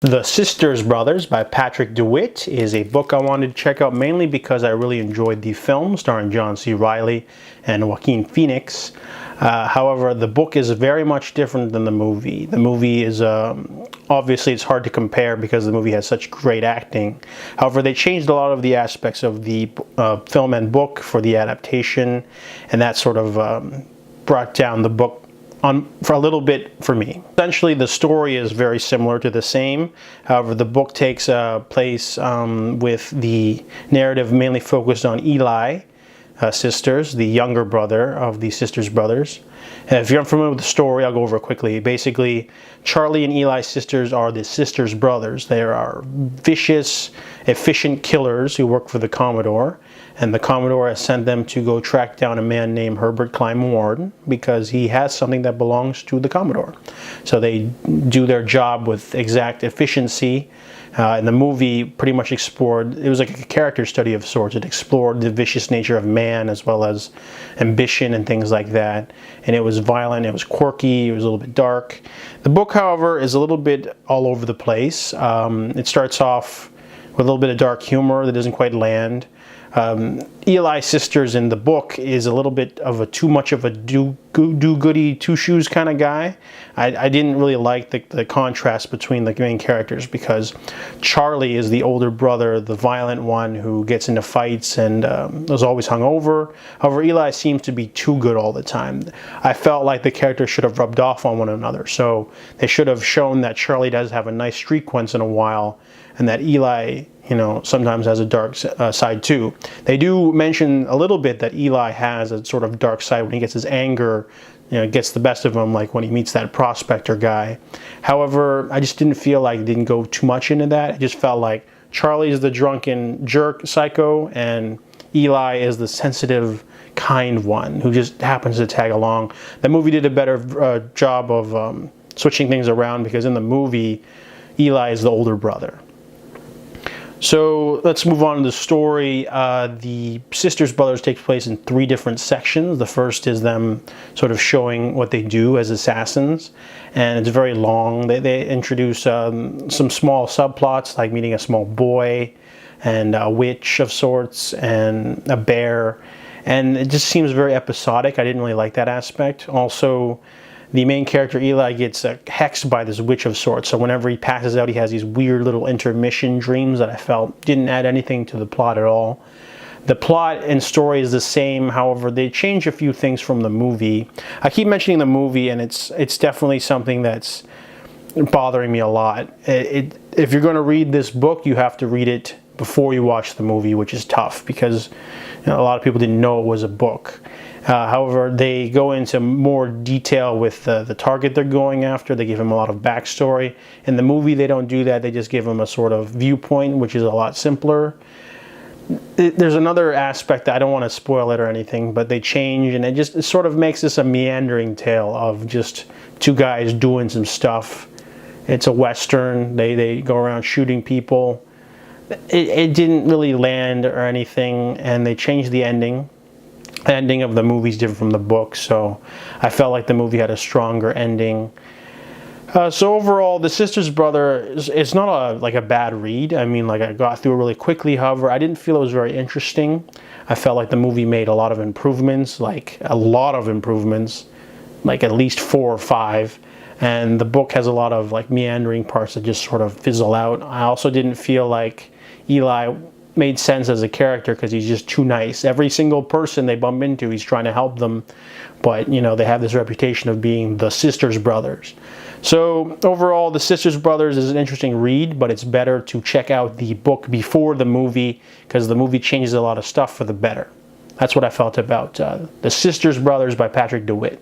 The Sisters Brothers by Patrick DeWitt is a book I wanted to check out mainly because I really enjoyed the film starring John C. Reilly and Joaquin Phoenix. However, the book is very much different than the movie. The movie is, obviously it's hard to compare because the movie has such great acting. However, they changed a lot of the aspects of the film and book for the adaptation, and that sort of brought down the book for a little bit for me. Essentially, the story is very similar to the same. However, the book takes place with the narrative mainly focused on Eli Sisters, the younger brother of the Sisters brothers. And if you're unfamiliar with the story, I'll go over it quickly. Basically, Charlie and Eli Sisters are the Sisters brothers. They are vicious, efficient killers who work for the Commodore. And the Commodore has sent them to go track down a man named Herbert Klein Ward because he has something that belongs to the Commodore. So they do their job with exact efficiency. And the movie pretty much explored, it was like a character study of sorts. It explored the vicious nature of man as well as ambition and things like that. And it was violent, it was quirky, it was a little bit dark. The book, however, is a little bit all over the place. It starts off with a little bit of dark humor that doesn't quite land. Eli Sisters in the book is a little bit of a too much of a do-goody two-shoes kind of guy. I didn't really like the contrast between the main characters because Charlie is the older brother, the violent one who gets into fights and is always hungover. However, Eli seems to be too good all the time. I felt like the characters should have rubbed off on one another. So they should have shown that Charlie does have a nice streak once in a while and that Eli, you know, sometimes has a dark side too. They do mention a little bit that Eli has a sort of dark side when he gets his anger, you know, gets the best of him, like when he meets that prospector guy. However, I just didn't feel like it didn't go too much into that. It just felt like Charlie is the drunken jerk psycho and Eli is the sensitive, kind one who just happens to tag along. The movie did a better job of switching things around because in the movie, Eli is the older brother. So let's move on to the story. The Sisters Brothers takes place in 3 different sections. The first is them sort of showing what they do as assassins, and it's very long. They introduce some small subplots like meeting a small boy and a witch of sorts and a bear, and it just seems very episodic. I didn't really like that aspect. Also, the main character, Eli, gets hexed by this witch of sorts. So whenever he passes out, he has these weird little intermission dreams that I felt didn't add anything to the plot at all. The plot and story is the same. However, they change a few things from the movie. I keep mentioning the movie, and it's definitely something that's bothering me a lot. If you're going to read this book, you have to read it before you watch the movie, which is tough because a lot of people didn't know it was a book. However, they go into more detail with the target they're going after. They give him a lot of backstory. In the movie, they don't do that. They just give him a sort of viewpoint, which is a lot simpler. There's another aspect that I don't want to spoil it or anything, but they change, and it sort of makes this a meandering tale of just 2 guys doing some stuff. It's a Western. They go around shooting people. It didn't really land or anything, and they changed the ending. The ending of the movie is different from the book, so I felt like the movie had a stronger ending. So overall, The Sisters Brothers, it's not like a bad read. I mean, like I got through it really quickly. However, I didn't feel it was very interesting. I felt like the movie made a lot of improvements, like a lot of improvements, like at least 4 or 5. And the book has a lot of like meandering parts that just sort of fizzle out. I also didn't feel like Eli made sense as a character because he's just too nice. Every single person they bump into, he's trying to help them, but you know, they have this reputation of being the Sisters Brothers. So overall, The Sisters Brothers is an interesting read, but it's better to check out the book before the movie because the movie changes a lot of stuff for the better. That's what I felt about The Sisters Brothers by Patrick DeWitt.